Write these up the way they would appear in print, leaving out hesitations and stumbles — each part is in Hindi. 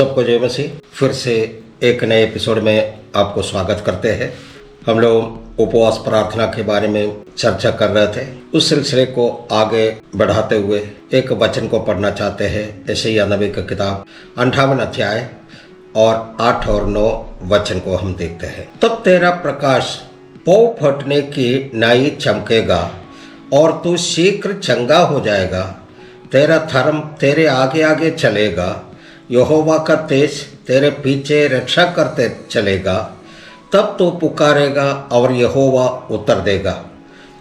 सबको जय मसीह। फिर से एक नए एपिसोड में आपको स्वागत करते हैं। हम लोग उपवास प्रार्थना के बारे में चर्चा कर रहे थे। उस सिलसिले को आगे बढ़ाते हुए एक वचन को पढ़ना चाहते हैं। यशायाह नबी की किताब 58 अध्याय और 8 और 9 वचन को हम देखते हैं। तब तेरा प्रकाश पौ फटने की नाई चमकेगा और तू शीघ्र चंगा हो जाएगा। तेरा धर्म तेरे आगे आगे चलेगा। यहोवा का तेज तेरे पीछे रक्षा करते चलेगा। तब तू पुकारेगा और यहोवा उत्तर देगा।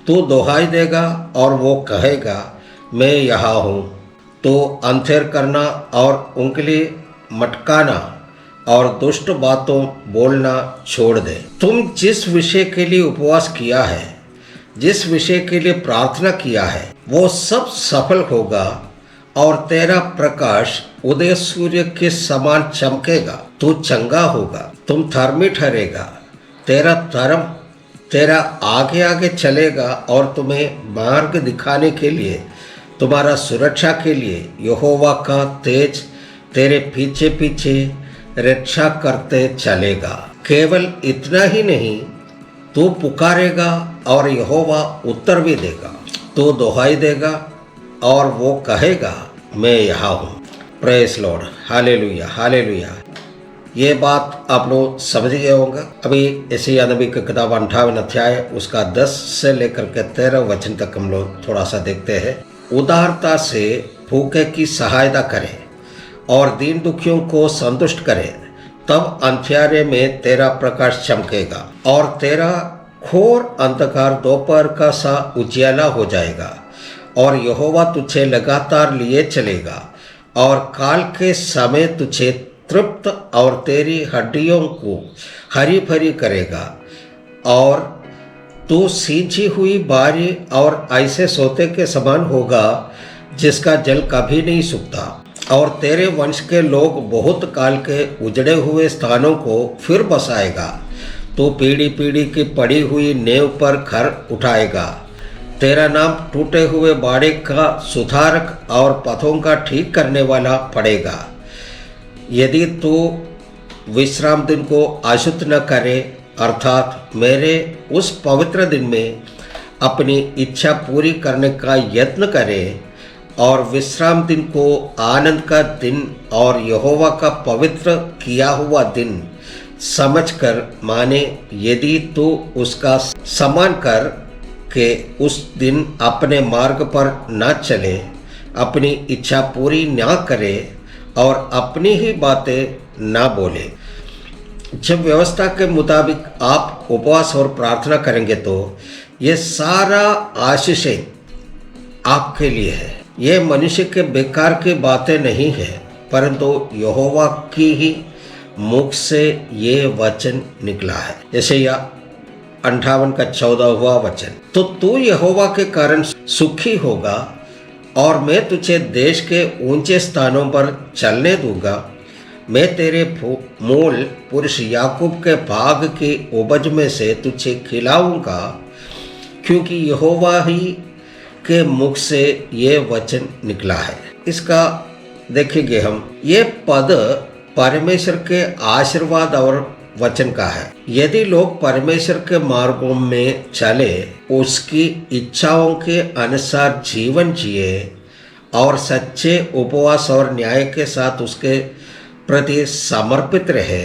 तू दुहाई देगा और वो कहेगा मैं यहाँ हूँ। तो अंधेर करना और उंगली मटकाना और दुष्ट बातों बोलना छोड़ दे। तुम जिस विषय के लिए उपवास किया है, जिस विषय के लिए प्रार्थना किया है, वो सब सफल होगा और तेरा प्रकाश उदय सूर्य के समान चमकेगा। तू चंगा होगा, तुम धर्मी ठहरेगा। तेरा धर्म तेरा आगे आगे चलेगा और तुम्हें मार्ग दिखाने के लिए, तुम्हारा सुरक्षा के लिए यहोवा का तेज तेरे पीछे पीछे रक्षा करते चलेगा। केवल इतना ही नहीं, तू पुकारेगा और यहोवा उत्तर भी देगा। तू दुहाई देगा और वो कहेगा मैं यहाँ हूँ। Praise Lord, hallelujah hallelujah. ये बात आप लोग समझ गए होंगे। अभी यशायाह नबी की किताब 58 अध्याय उसका 10 से लेकर के 13 वचन तक हम लोग थोड़ा सा देखते हैं। उदारता से भूखे की सहायता करें और दीन दुखियों को संतुष्ट करें, तब अंधियारे में तेरा प्रकाश चमकेगा और तेरा घोर अंधकार दोपहर का सा उजियाला हो जाएगा। और यहोवा तुझे लगातार लिए चलेगा और काल के समय तुझे तृप्त और तेरी हड्डियों को हरी भरी करेगा। और तू सींची हुई बारी और ऐसे सोते के समान होगा जिसका जल कभी नहीं सूखता। और तेरे वंश के लोग बहुत काल के उजड़े हुए स्थानों को फिर बसाएगा। तू पीढ़ी पीढ़ी की पड़ी हुई नेव पर घर उठाएगा। तेरा नाम टूटे हुए बाड़े का सुधारक और पथों का ठीक करने वाला पड़ेगा। यदि तू विश्राम दिन को अशुद्ध न करे, अर्थात मेरे उस पवित्र दिन में अपनी इच्छा पूरी करने का यत्न करे और विश्राम दिन को आनंद का दिन और यहोवा का पवित्र किया हुआ दिन समझकर माने, यदि तू उसका सम्मान कर के उस दिन अपने मार्ग पर न चले, अपनी इच्छा पूरी ना करे और अपनी ही बातें ना बोले। जब व्यवस्था के मुताबिक आप उपवास और प्रार्थना करेंगे तो ये सारा आशीषें आपके लिए है। ये मनुष्य के बेकार की बातें नहीं है, परंतु यहोवा की ही मुख से ये वचन निकला है। यशायाह 58 का 14वां वचन। तो तू यहोवा के कारण सुखी होगा और मैं तुझे देश के ऊंचे स्थानों पर चलने दूंगा। मैं तेरे मूल पुरुष याकूब के भाग की उपज में से तुझे खिलाऊंगा, क्योंकि यहोवा ही के मुख से ये वचन निकला है। इसका देखेंगे हम, ये पद परमेश्वर के आशीर्वाद और वचन का है। यदि लोग परमेश्वर के मार्गों में चले, उसकी इच्छाओं के अनुसार जीवन जिए और सच्चे उपवास और न्याय के साथ उसके प्रति समर्पित रहे,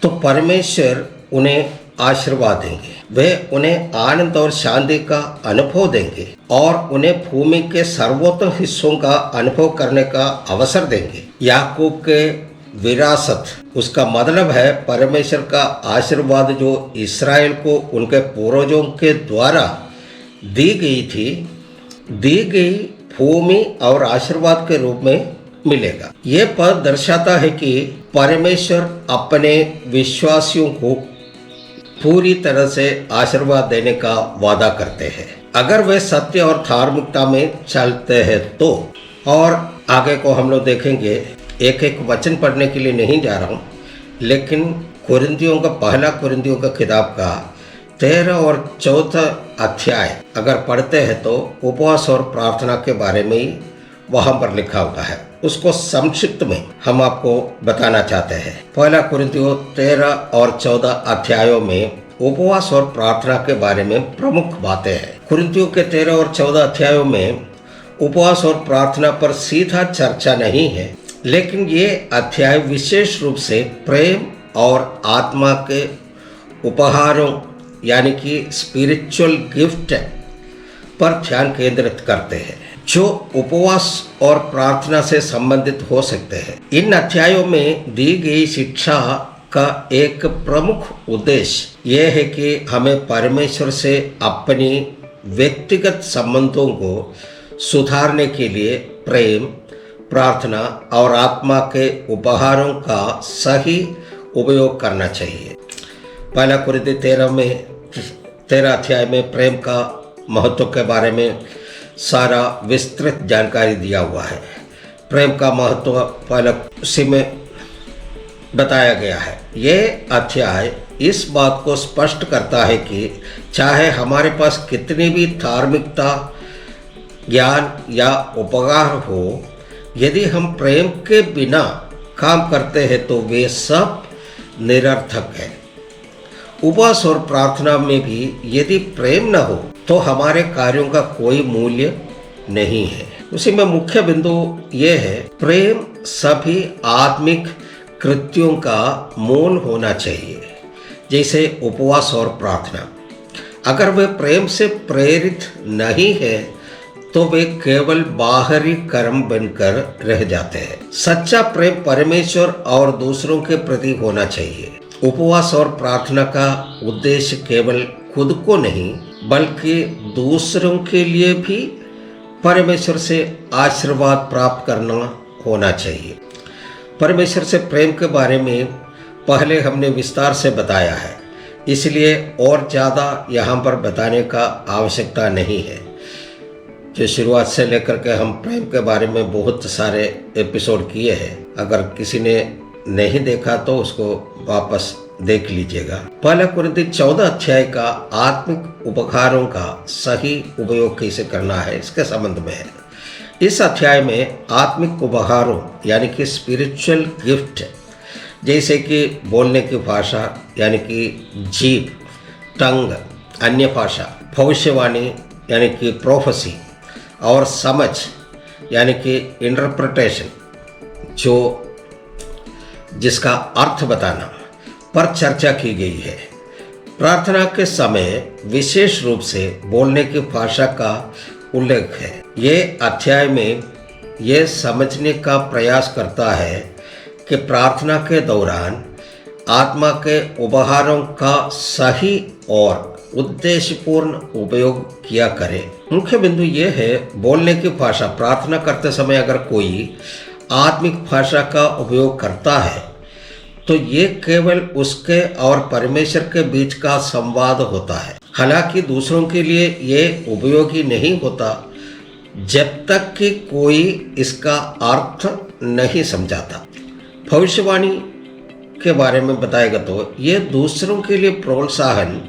तो परमेश्वर उन्हें आशीर्वाद देंगे। वे उन्हें आनंद और शांति का अनुभव देंगे और उन्हें भूमि के सर्वोत्तम हिस्सों का अनुभव करने का अवसर देंगे। याकूब के विरासत, उसका मतलब है परमेश्वर का आशीर्वाद जो इस्राएल को उनके पूर्वजों के द्वारा दी गई थी, दी गई भूमि और आशीर्वाद के रूप में मिलेगा। ये पद दर्शाता है कि परमेश्वर अपने विश्वासियों को पूरी तरह से आशीर्वाद देने का वादा करते हैं, अगर वे सत्य और धार्मिकता में चलते हैं तो। और आगे को हम लोग देखेंगे। एक एक वचन पढ़ने के लिए नहीं जा रहा हूँ, लेकिन कुरिन्थियों का पहला कुरिन्थियों का किताब का 13 और 14 अध्याय अगर पढ़ते हैं तो उपवास और प्रार्थना के बारे में ही वहाँ पर लिखा हुआ है। उसको संक्षिप्त में हम आपको बताना चाहते हैं। पहला कुरिन्थियों 13 और 14 अध्यायों में उपवास और प्रार्थना के बारे में प्रमुख बातें हैं। कुरिन्थियों के 13 और 14 अध्यायों में उपवास और प्रार्थना पर सीधा चर्चा नहीं है, लेकिन ये अध्याय विशेष रूप से प्रेम और आत्मा के उपहारों यानी कि स्पिरिचुअल गिफ्ट पर ध्यान केंद्रित करते हैं, जो उपवास और प्रार्थना से संबंधित हो सकते हैं। इन अध्यायों में दी गई शिक्षा का एक प्रमुख उद्देश्य यह है कि हमें परमेश्वर से अपनी व्यक्तिगत संबंधों को सुधारने के लिए प्रेम, प्रार्थना और आत्मा के उपहारों का सही उपयोग करना चाहिए। पहला कुरिन्थियों 13 अध्याय में प्रेम का महत्व के बारे में सारा विस्तृत जानकारी दिया हुआ है। प्रेम का महत्व पहले उसी में बताया गया है। ये अध्याय इस बात को स्पष्ट करता है कि चाहे हमारे पास कितनी भी धार्मिकता, ज्ञान या उपहार हो, यदि हम प्रेम के बिना काम करते हैं तो वे सब निरर्थक है। उपवास और प्रार्थना में भी यदि प्रेम न हो तो हमारे कार्यों का कोई मूल्य नहीं है। उसी में मुख्य बिंदु ये है, प्रेम सभी आत्मिक कृत्यों का मूल होना चाहिए, जैसे उपवास और प्रार्थना। अगर वे प्रेम से प्रेरित नहीं है तो वे केवल बाहरी कर्म बनकर रह जाते हैं। सच्चा प्रेम परमेश्वर और दूसरों के प्रति होना चाहिए। उपवास और प्रार्थना का उद्देश्य केवल खुद को नहीं बल्कि दूसरों के लिए भी परमेश्वर से आशीर्वाद प्राप्त करना होना चाहिए। परमेश्वर से प्रेम के बारे में पहले हमने विस्तार से बताया है, इसलिए और ज़्यादा यहाँ पर बताने का आवश्यकता नहीं है। जो शुरुआत से लेकर के हम प्रेम के बारे में बहुत सारे एपिसोड किए हैं, अगर किसी ने नहीं देखा तो उसको वापस देख लीजिएगा। पहला कुरिन्थियों 14 अध्याय का आत्मिक उपहारों का सही उपयोग कैसे करना है इसके संबंध में है। इस अध्याय में आत्मिक उपहारों यानी कि स्पिरिचुअल गिफ्ट, जैसे कि बोलने की भाषा यानी कि जीभ, टंग, अन्य भाषा, भविष्यवाणी यानी कि प्रोफेसी और समझ यानी कि इंटरप्रिटेशन, जो जिसका अर्थ बताना पर चर्चा की गई है। प्रार्थना के समय विशेष रूप से बोलने की भाषा का उल्लेख है। ये अध्याय में ये समझने का प्रयास करता है कि प्रार्थना के दौरान आत्मा के उपहारों का सही और उद्देश्यपूर्ण उपयोग किया करें। मुख्य बिंदु ये है, बोलने की भाषा। प्रार्थना करते समय अगर कोई आत्मिक भाषा का उपयोग करता है तो ये केवल उसके और परमेश्वर के बीच का संवाद होता है। हालांकि दूसरों के लिए ये उपयोगी नहीं होता जब तक कि कोई इसका अर्थ नहीं समझाता। भविष्यवाणी के बारे में बताएगा तो ये दूसरों के लिए प्रोत्साहन,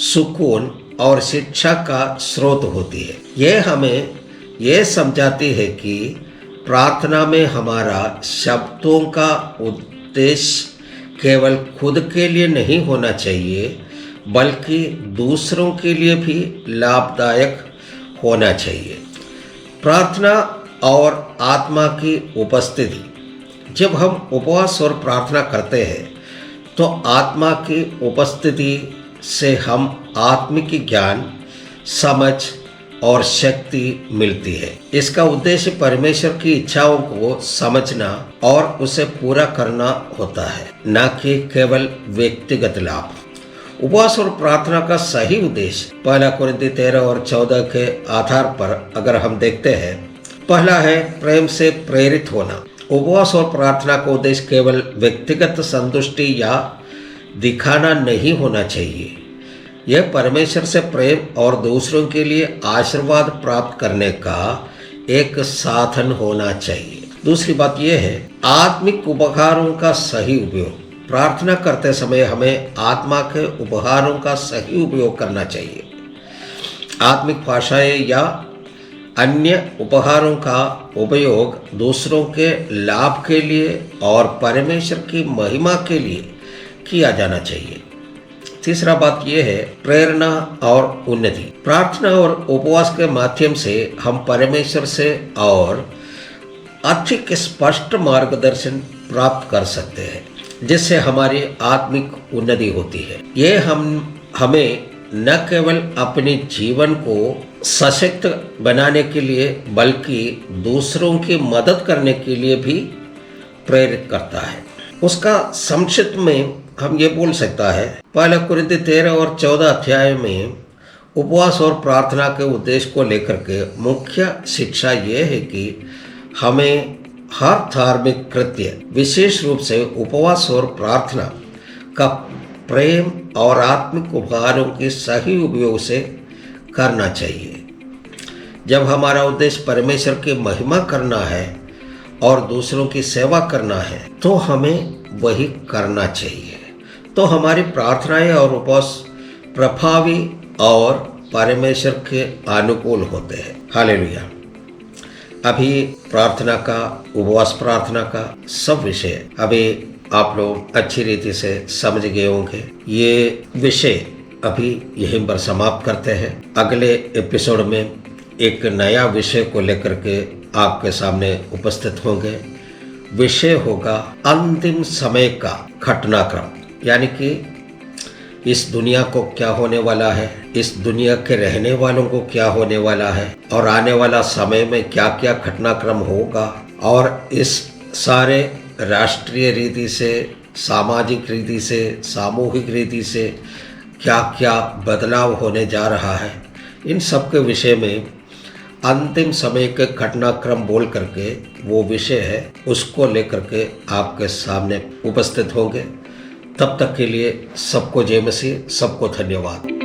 सुकून और शिक्षा का स्रोत होती है। ये हमें ये समझाती है कि प्रार्थना में हमारा शब्दों का उद्देश्य केवल खुद के लिए नहीं होना चाहिए बल्कि दूसरों के लिए भी लाभदायक होना चाहिए। प्रार्थना और आत्मा की उपस्थिति। जब हम उपवास और प्रार्थना करते हैं तो आत्मा की उपस्थिति से हम आत्मिक ज्ञान, समझ और शक्ति मिलती है। इसका उद्देश्य परमेश्वर की इच्छाओं को समझना और उसे पूरा करना होता है, न कि केवल व्यक्तिगत लाभ। उपवास और प्रार्थना का सही उद्देश्य पहला कुरिन्थियों 13 और 14 के आधार पर अगर हम देखते हैं, पहला है प्रेम से प्रेरित होना। उपवास और प्रार्थना का उद्देश्य केवल व्यक्तिगत संतुष्टि या दिखाना नहीं होना चाहिए। यह परमेश्वर से प्रेम और दूसरों के लिए आशीर्वाद प्राप्त करने का एक साधन होना चाहिए। दूसरी बात यह है आत्मिक उपहारों का सही उपयोग। प्रार्थना करते समय हमें आत्मा के उपहारों का सही उपयोग करना चाहिए। आत्मिक भाषाएं या अन्य उपहारों का उपयोग दूसरों के लाभ के लिए और परमेश्वर की महिमा के लिए किया जाना चाहिए। तीसरा बात यह है प्रेरणा और उन्नति। प्रार्थना और उपवास के माध्यम से हम परमेश्वर से और अधिक स्पष्ट मार्गदर्शन प्राप्त कर सकते हैं, जिससे हमारी आत्मिक उन्नति होती है। ये हमें न केवल अपने जीवन को सशक्त बनाने के लिए बल्कि दूसरों की मदद करने के लिए भी प्रेरित करता है। उसका संक्षिप्त में हम ये बोल सकता है, पहला कुरिन्थी 13 और 14 अध्याय में उपवास और प्रार्थना के उद्देश्य को लेकर के मुख्य शिक्षा ये है कि हमें हर धार्मिक कृत्य, विशेष रूप से उपवास और प्रार्थना का प्रेम और आत्मिक उपहारों के सही उपयोग से करना चाहिए। जब हमारा उद्देश्य परमेश्वर की महिमा करना है और दूसरों की सेवा करना है तो हमें वही करना चाहिए। तो हमारी प्रार्थनाएं और उपवास प्रभावी और परमेश्वर के अनुकूल होते हैं। हालेलुया। अभी प्रार्थना का, उपवास प्रार्थना का सब विषय अभी आप लोग अच्छी रीति से समझ गए होंगे। ये विषय अभी यहीं पर समाप्त करते हैं। अगले एपिसोड में एक नया विषय को लेकर के आपके सामने उपस्थित होंगे। विषय होगा अंतिम समय का घटनाक्रम, यानी कि इस दुनिया को क्या होने वाला है, इस दुनिया के रहने वालों को क्या होने वाला है और आने वाला समय में क्या क्या घटनाक्रम होगा और इस सारे राष्ट्रीय रीति से, सामाजिक रीति से, सामूहिक रीति से क्या क्या बदलाव होने जा रहा है, इन सब के विषय में अंतिम समय के घटनाक्रम बोल करके वो विषय है, उसको लेकर के आपके सामने उपस्थित होंगे। तब तक के लिए सबको जय मसीह, सबको धन्यवाद।